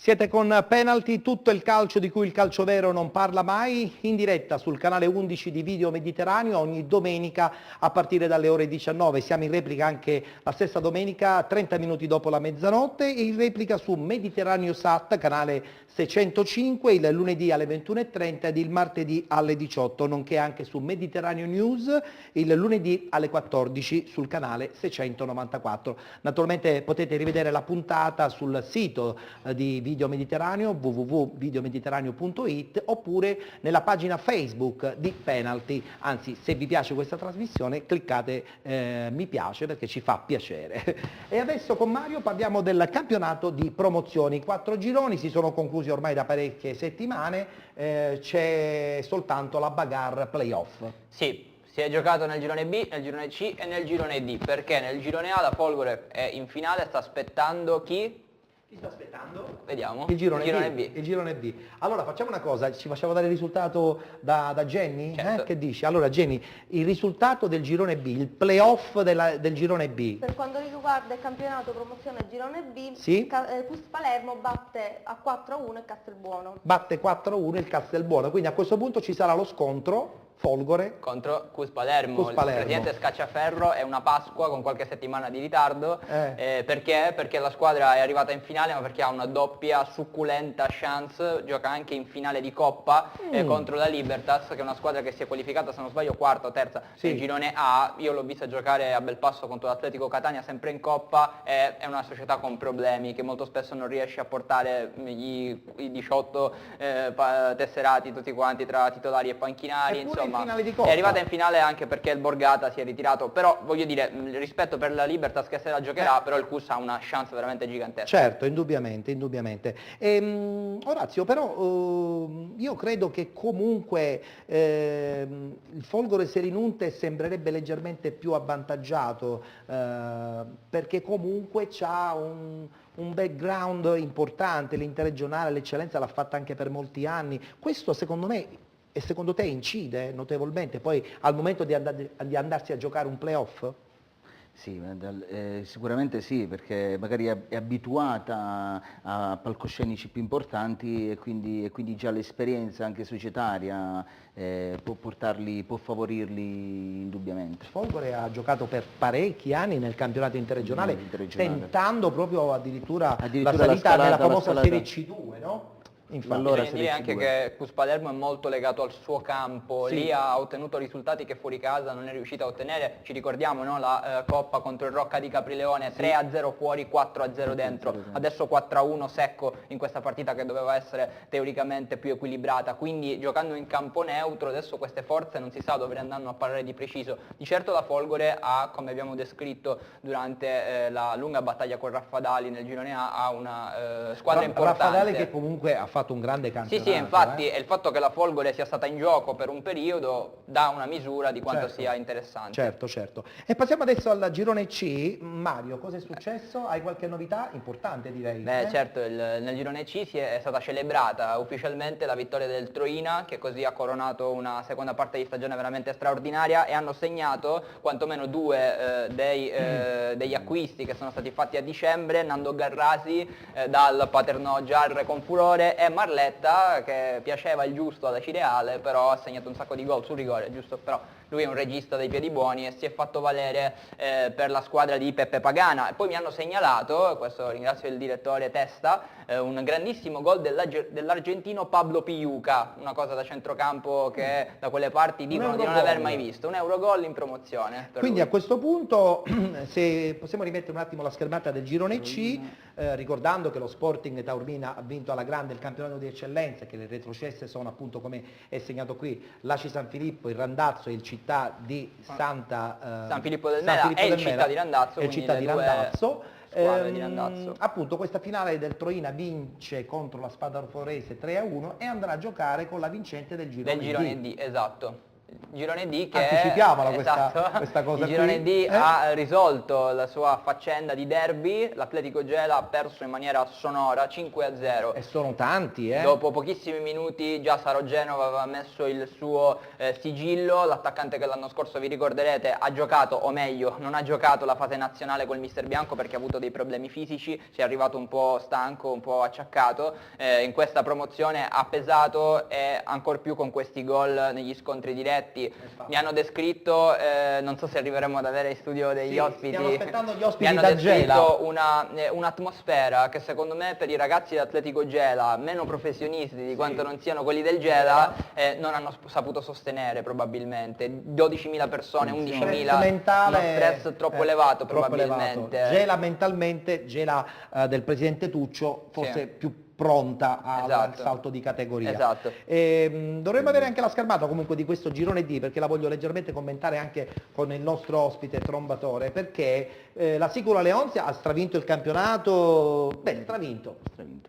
Siete con Penalty, tutto il calcio di cui il calcio vero non parla mai, in diretta sul canale 11 di Video Mediterraneo ogni domenica a partire dalle ore 19. Siamo in replica anche la stessa domenica, 30 minuti dopo la mezzanotte, e in replica su Mediterraneo Sat, canale 605, il lunedì alle 21:30 ed il martedì alle 18, nonché anche su Mediterraneo News il lunedì alle 14 sul canale 694. Naturalmente potete rivedere la puntata sul sito di Video Mediterraneo, www.videomediterraneo.it, oppure nella pagina Facebook di Penalty. Anzi, se vi piace questa trasmissione cliccate mi piace, perché ci fa piacere. E adesso con Mario parliamo del campionato di promozioni. 4 gironi si sono conclusi ormai da parecchie settimane, c'è soltanto la bagarre playoff. Sì, si è giocato nel girone B, nel girone C e nel girone D, perché nel girone A la Folgore è in finale, sta aspettando chi? Chi sta aspettando? Vediamo. Il girone B. Il girone B. Allora facciamo una cosa, ci facciamo dare il risultato da Jenny? Certo. Che dici? Allora Jenny, il risultato del girone B, il playoff del girone B. Per quanto riguarda il campionato promozione girone B, Sì? Cus Palermo batte a 4-1 il Castelbuono. Batte 4-1 il Castelbuono, quindi a questo punto ci sarà lo scontro Folgore Contro Cus Palermo. Cus Palermo. Il presidente Scacciaferro è una Pasqua con qualche settimana di ritardo. Perché? Perché la squadra è arrivata in finale, ma perché ha una doppia succulenta chance, gioca anche in finale di Coppa contro la Libertas, che è una squadra che si è qualificata, se non sbaglio, quarta o terza nel girone A. Io l'ho vista giocare a Belpasso contro l'Atletico Catania, sempre in Coppa, è una società con problemi, che molto spesso non riesce a portare i 18 tesserati tutti quanti tra titolari e panchinari, insomma. È arrivata in finale anche perché il Borgata si è ritirato, però voglio dire, rispetto per la Libertas che se la giocherà, però il Cus ha una chance veramente gigantesca. Certo, indubbiamente. Orazio, però io credo che comunque il Folgore Selinunte sembrerebbe leggermente più avvantaggiato, perché comunque c'ha un background importante, l'interregionale, l'eccellenza l'ha fatta anche per molti anni. Questo secondo me e secondo te incide notevolmente poi al momento di andarsi a giocare un playoff? Sì, sicuramente sì, perché magari è abituata a palcoscenici più importanti e quindi già l'esperienza anche societaria può favorirli indubbiamente. Folgore ha giocato per parecchi anni nel campionato interregionale, tentando proprio addirittura la salita nella famosa Serie C2, no? Infatti, allora dire anche che Cus Palermo è molto legato al suo campo, sì. Lì ha ottenuto risultati che fuori casa non è riuscito a ottenere. Ci ricordiamo, no? La Coppa contro il Rocca di Caprileone, sì. 3-0 fuori, 4-0 dentro, adesso 4-1 secco in questa partita che doveva essere teoricamente più equilibrata, quindi giocando in campo neutro adesso queste forze non si sa dove andranno a parare di preciso. Di certo la Folgore ha, come abbiamo descritto durante la lunga battaglia con Raffadali nel girone A, ha una squadra importante. Raffadali che comunque ha fatto un grande campionato. Sì, infatti il fatto che la Folgore sia stata in gioco per un periodo dà una misura di quanto sia interessante. Certo. E passiamo adesso al girone C. Mario, cosa è successo? Hai qualche novità? Importante direi. Beh certo, nel girone C è stata celebrata ufficialmente la vittoria del Troina, che così ha coronato una seconda parte di stagione veramente straordinaria, e hanno segnato quantomeno due degli acquisti che sono stati fatti a dicembre: Nando Garrasi dal Paternò Giarre con furore, e Marletta, che piaceva il giusto alla Cireale, però ha segnato un sacco di gol sul rigore, giusto, però lui è un regista dei piedi buoni e si è fatto valere per la squadra di Peppe Pagana. E poi mi hanno segnalato, questo ringrazio il direttore Testa, un grandissimo gol dell'argentino Pablo Piuca, una cosa da centrocampo che da quelle parti dicono di non aver mai visto, un Eurogol in promozione. Quindi lui. A questo punto, se possiamo rimettere un attimo la schermata del girone C, ricordando che lo Sporting Taormina ha vinto alla grande il campionato di eccellenza, che le retrocesse sono appunto, come è segnato qui, l'Aci San Filippo, il Randazzo e il Città di San Filippo del Mela e il Città di Randazzo. E il Città di Randazzo. Di Randazzo. Appunto questa finale del Troina vince contro la Spada Forese 3-1 e andrà a giocare con la vincente del girone D. Esatto. Girone D che Anticipiamola esatto, questa cosa il Girone qui. D ha risolto la sua faccenda di derby, l'Atletico Gela ha perso in maniera sonora 5-0. E sono tanti, Dopo pochissimi minuti già Saro Genova aveva messo il suo sigillo, l'attaccante che l'anno scorso vi ricorderete ha giocato, o meglio non ha giocato la fase nazionale col mister bianco perché ha avuto dei problemi fisici, ci è arrivato un po' stanco, un po' acciaccato, in questa promozione ha pesato e ancor più con questi gol negli scontri diretti. Mi hanno descritto, non so se arriveremo ad avere in studio degli ospiti, stiamo aspettando gli ospiti mi hanno da Gela. descritto un'atmosfera che secondo me per i ragazzi dell'Atletico Gela, meno professionisti di quanto non siano quelli del Gela, non hanno saputo sostenere probabilmente. 12.000 persone, 11.000, uno stress troppo elevato probabilmente. Gela mentalmente, Gela del presidente Tuccio, forse più pronta al salto di categoria. Esatto. Dovremmo avere anche la schermata comunque di questo girone D, perché la voglio leggermente commentare anche con il nostro ospite Trombatore, perché la Sicula Leonzia ha stravinto il campionato, stravinto.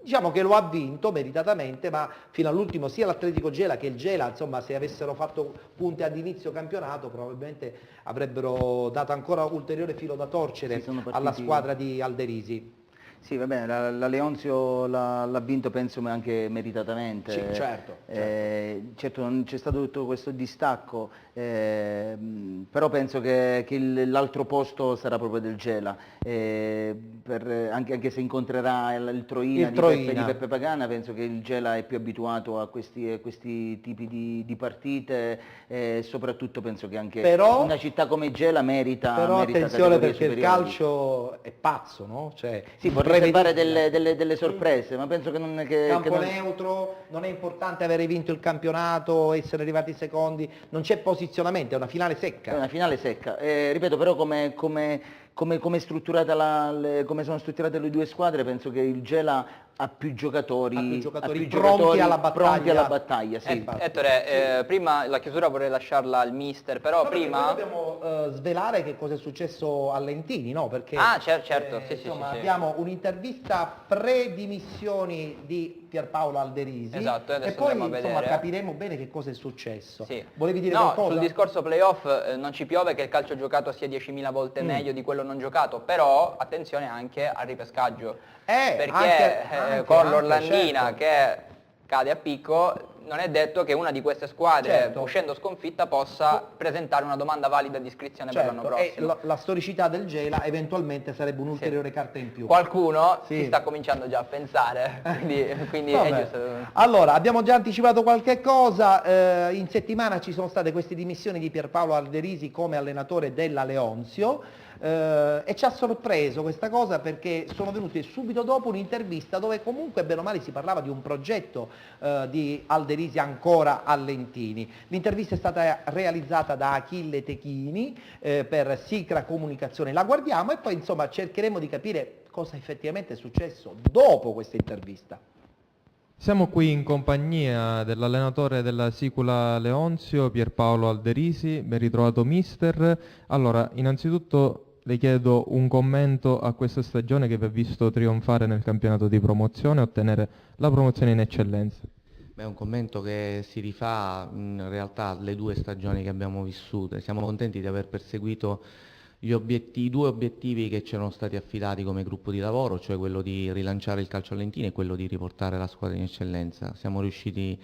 Diciamo che lo ha vinto meritatamente, ma fino all'ultimo sia l'Atletico Gela che il Gela, insomma, se avessero fatto punte ad inizio campionato probabilmente avrebbero dato ancora ulteriore filo da torcere alla squadra di Alderisi. Sì, va bene, la Leonzio l'ha vinto penso anche meritatamente. Sì, certo. Certo non c'è stato tutto questo distacco, però penso che l'altro posto sarà proprio del Gela, anche se incontrerà il Troina, di Peppe Pagana, penso che il Gela è più abituato a questi tipi di partite, e soprattutto penso che anche una città come Gela merita. Però attenzione perché superiori. il calcio è pazzo, no? Cioè, sì, vorrei fare delle sorprese, ma penso che non è che... Campo neutro, non è importante avere vinto il campionato, essere arrivati secondi, non c'è posizionamento, è una finale secca. È una finale secca, ripeto però come come sono strutturate le due squadre, penso che il Gela ha più giocatori pronti alla battaglia. Sì. Ettore, prima la chiusura vorrei lasciarla al mister, però prima... Dobbiamo svelare che cosa è successo a Lentini, no? Perché certo, sì, insomma, sì. abbiamo un'intervista pre-dimissioni di Pierpaolo Alderisi, esatto, e poi insomma capiremo bene che cosa è successo. Sì. Volevi dire qualcosa? Sul discorso playoff non ci piove che il calcio giocato sia 10.000 volte meglio di quello non giocato, però attenzione anche al ripescaggio, perché con l'Orlandina che cade a picco non è detto che una di queste squadre, uscendo sconfitta, possa presentare una domanda valida di iscrizione per l'anno prossimo. E la storicità del Gela eventualmente sarebbe un'ulteriore carta in più. Qualcuno si sta cominciando già a pensare, quindi è giusto. Allora, abbiamo già anticipato qualche cosa, in settimana ci sono state queste dimissioni di Pierpaolo Alderisi come allenatore della Leonzio, e ci ha sorpreso questa cosa perché sono venute subito dopo un'intervista dove comunque bene o male si parlava di un progetto di Alderisi ancora a Lentini. L'intervista è stata realizzata da Achille Techini per Sicra Comunicazione, la guardiamo e poi insomma cercheremo di capire cosa effettivamente è successo dopo questa intervista. Siamo qui in compagnia dell'allenatore della Sicula Leonzio, Pierpaolo Alderisi, ben ritrovato mister. Allora, innanzitutto le chiedo un commento a questa stagione che vi ha visto trionfare nel campionato di promozione e ottenere la promozione in eccellenza. È un commento che si rifà in realtà alle due stagioni che abbiamo vissute. Siamo contenti di aver perseguito i due obiettivi che ci erano stati affidati come gruppo di lavoro, cioè quello di rilanciare il calcio a Lentini e quello di riportare la squadra in eccellenza. Siamo riusciti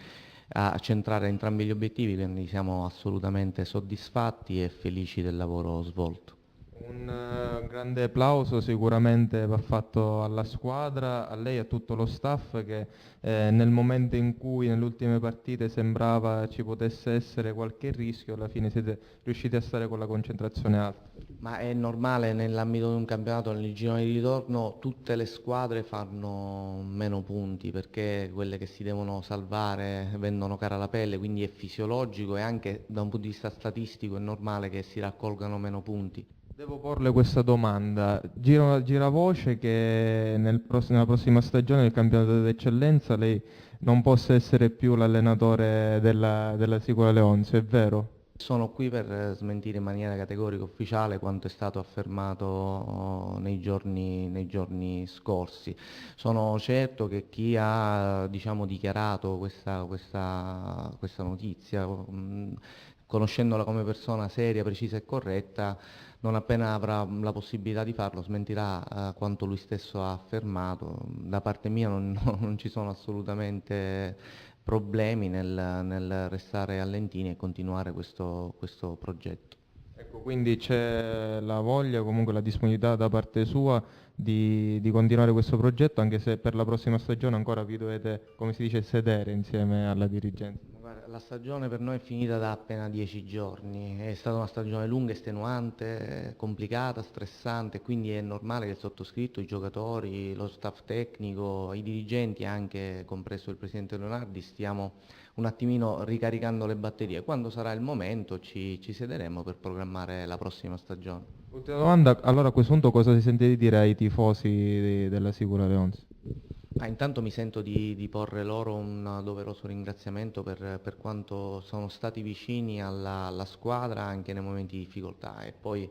a centrare entrambi gli obiettivi, quindi siamo assolutamente soddisfatti e felici del lavoro svolto. Un grande applauso sicuramente va fatto alla squadra, a lei e a tutto lo staff che nel momento in cui nelle ultime partite sembrava ci potesse essere qualche rischio, alla fine siete riusciti a stare con la concentrazione alta. Ma è normale nell'ambito di un campionato, nel girone di ritorno tutte le squadre fanno meno punti perché quelle che si devono salvare vendono cara la pelle, quindi è fisiologico e anche da un punto di vista statistico è normale che si raccolgano meno punti. Devo porle questa domanda, gira voce che nella prossima stagione del campionato d'eccellenza lei non possa essere più l'allenatore della Sicula Leonzio, è vero? Sono qui per smentire in maniera categorica ufficiale quanto è stato affermato nei giorni scorsi. Sono certo che chi ha dichiarato questa notizia conoscendola come persona seria, precisa e corretta, non appena avrà la possibilità di farlo smentirà quanto lui stesso ha affermato. Da parte mia non ci sono assolutamente problemi nel restare a Lentini e continuare questo progetto. Ecco, quindi c'è la voglia, comunque la disponibilità da parte sua di continuare questo progetto, anche se per la prossima stagione ancora vi dovete, come si dice, sedere insieme alla dirigenza. Guarda, la stagione per noi è finita da appena 10 giorni, è stata una stagione lunga, estenuante, complicata, stressante, quindi è normale che il sottoscritto, i giocatori, lo staff tecnico, i dirigenti, anche compreso il presidente Leonardi, stiamo un attimino ricaricando le batterie. Quando sarà il momento ci sederemo per programmare la prossima stagione. Ultima domanda, allora a questo punto cosa si sente di dire ai tifosi della Sicula Leonzio? Intanto mi sento di porre loro un doveroso ringraziamento per quanto sono stati vicini alla squadra anche nei momenti di difficoltà, e poi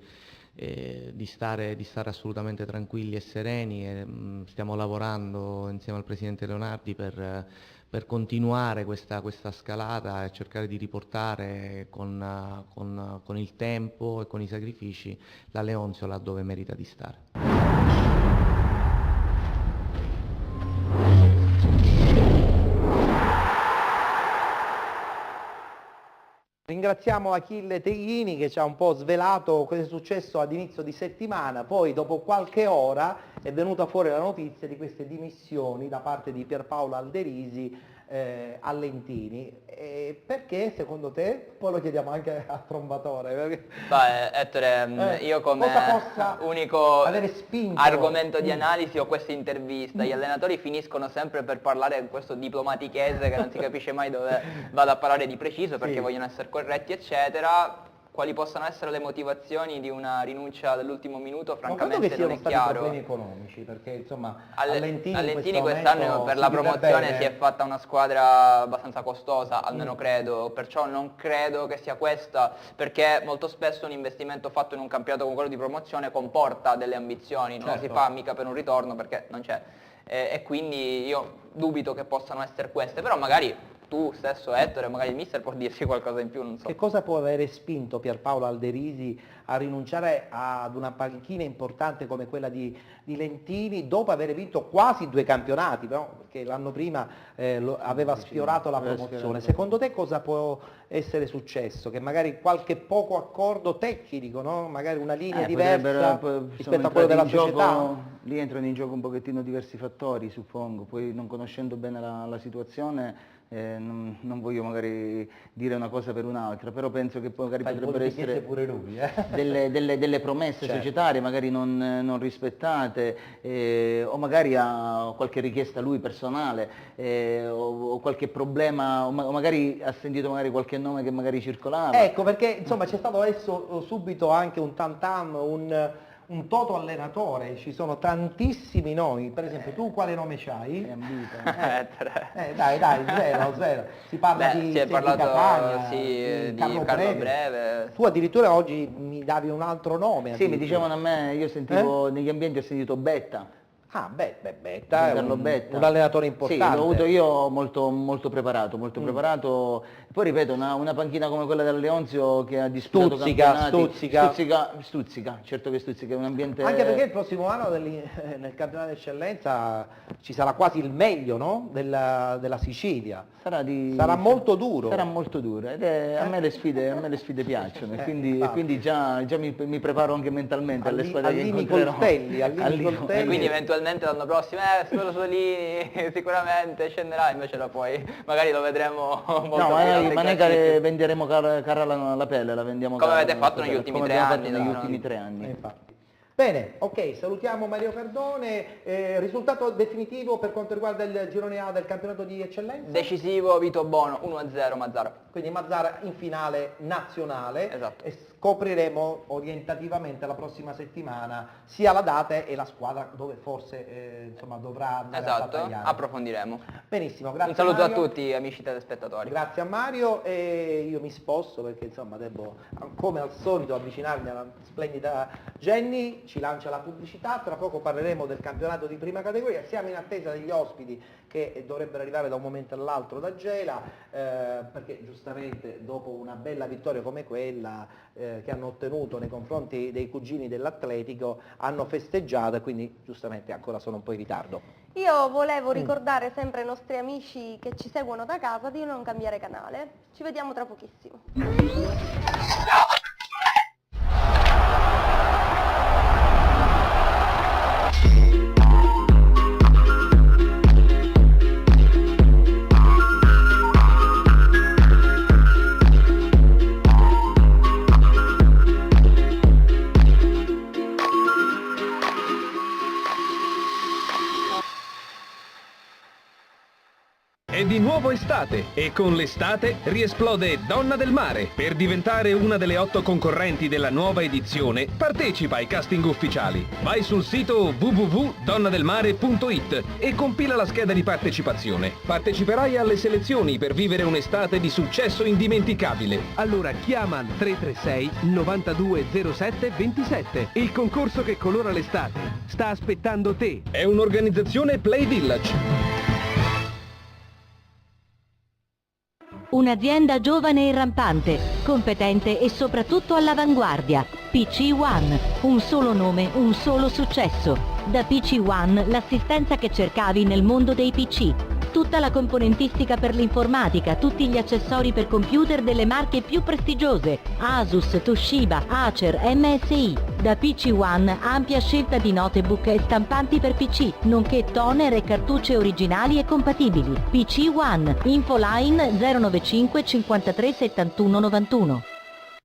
di stare assolutamente tranquilli e sereni. Stiamo lavorando insieme al presidente Leonardi per continuare questa scalata e cercare di riportare con il tempo e con i sacrifici la Leonzio là dove merita di stare. Ringraziamo Achille Teghini che ci ha un po' svelato cosa è successo ad inizio di settimana, poi dopo qualche ora è venuta fuori la notizia di queste dimissioni da parte di Pierpaolo Alderisi a Lentini. Perché secondo te? Poi lo chiediamo anche al trombatore. Perché... Beh, Ettore, io come unico argomento di analisi ho questa intervista. Gli allenatori finiscono sempre per parlare questo diplomatichese che non si capisce mai dove vado a parlare di preciso, perché vogliono essere corretti, eccetera. Quali possano essere le motivazioni di una rinuncia dell'ultimo minuto, francamente non è chiaro. Ma credo che siano stati problemi economici, perché insomma a Lentini quest'anno per la promozione si è fatta una squadra abbastanza costosa, almeno credo, perciò non credo che sia questa, perché molto spesso un investimento fatto in un campionato come quello di promozione comporta delle ambizioni, non si fa mica per un ritorno perché non c'è, e quindi io dubito che possano essere queste, però magari tu stesso Ettore, magari il mister può dirci qualcosa in più, non so. Che cosa può avere spinto Pierpaolo Alderisi a rinunciare ad una panchina importante come quella di Lentini dopo aver vinto quasi 2 campionati, però, perché l'anno prima aveva sfiorato la promozione. Secondo te cosa può essere successo? Che magari qualche poco accordo tecnico, no? Magari una linea diversa rispetto a quello della società? Lì entrano in gioco un pochettino diversi fattori, suppongo, poi non conoscendo bene la situazione non voglio magari dire una cosa per un'altra, però penso che magari potrebbero essere pure lui, delle promesse societarie magari non rispettate, o magari ha qualche richiesta lui personale, o qualche problema, o magari ha sentito magari qualche nome che magari circolava. Ecco, perché insomma c'è stato adesso subito anche un tam-tam, un toto allenatore, ci sono tantissimi nomi, per esempio tu quale nome c'hai? Dai, svelo. Si parla di si è parlato Catania, di Carlo Breve. Tu addirittura oggi mi davi un altro nome. Sì, mi dicevano a me, io sentivo negli ambienti ho sentito Betta. Ah, Betta è un allenatore importante. Sì, l'ho avuto io molto preparato, preparato. Poi ripeto, una panchina come quella del Leonzio che ha disputato stuzzica, certo che stuzzica, è un ambiente... Anche perché il prossimo anno nel campionato d'eccellenza ci sarà quasi il meglio, no? della Sicilia. Sarà molto duro. Sarà molto duro, ed a me le sfide piacciono, e quindi già mi preparo anche mentalmente alle squadre che incontrerò. E quindi eventualmente l'anno prossimo quello Solini sicuramente scenderà, invece poi magari lo vedremo molto più. Ma noi venderemo cara la pelle, la vendiamo come avete fatto negli ultimi 3 anni. Bene, ok, salutiamo Mario Cardone. Risultato definitivo per quanto riguarda il girone A del campionato di eccellenza? Decisivo Vito Bono, 1-0 Mazzara. Quindi Mazzara in finale nazionale. Esatto. E scopriremo orientativamente la prossima settimana sia la data e la squadra dove forse dovrà andare a battagliare. Approfondiremo. Benissimo, grazie. Un saluto Mario. a tutti amici telespettatori. Grazie a Mario, e io mi sposto perché insomma devo come al solito avvicinarmi alla splendida Jenny, ci lancia la pubblicità, tra poco parleremo del campionato di prima categoria, siamo in attesa degli ospiti che dovrebbero arrivare da un momento all'altro da Gela, perché giustamente dopo una bella vittoria come quella che hanno ottenuto nei confronti dei cugini dell'Atletico hanno festeggiato e quindi giustamente ancora sono un po' in ritardo. Io volevo ricordare sempre ai nostri amici che ci seguono da casa di non cambiare canale. Ci vediamo tra pochissimo. È di nuovo estate e con l'estate riesplode Donna del Mare. Per diventare una delle 8 concorrenti della nuova edizione, partecipa ai casting ufficiali. Vai sul sito www.donnadelmare.it e compila la scheda di partecipazione. Parteciperai alle selezioni per vivere un'estate di successo indimenticabile. Allora chiama al 336 9207 27. Il concorso che colora l'estate sta aspettando te. È un'organizzazione Play Village. Un'azienda giovane e rampante, competente e soprattutto all'avanguardia. PC One, un solo nome, un solo successo. Da PC One l'assistenza che cercavi nel mondo dei PC. Tutta la componentistica per l'informatica, tutti gli accessori per computer delle marche più prestigiose. Asus, Toshiba, Acer, MSI. Da PC One ampia scelta di notebook e stampanti per PC, nonché toner e cartucce originali e compatibili. PC One, infoline 095 53 71 91.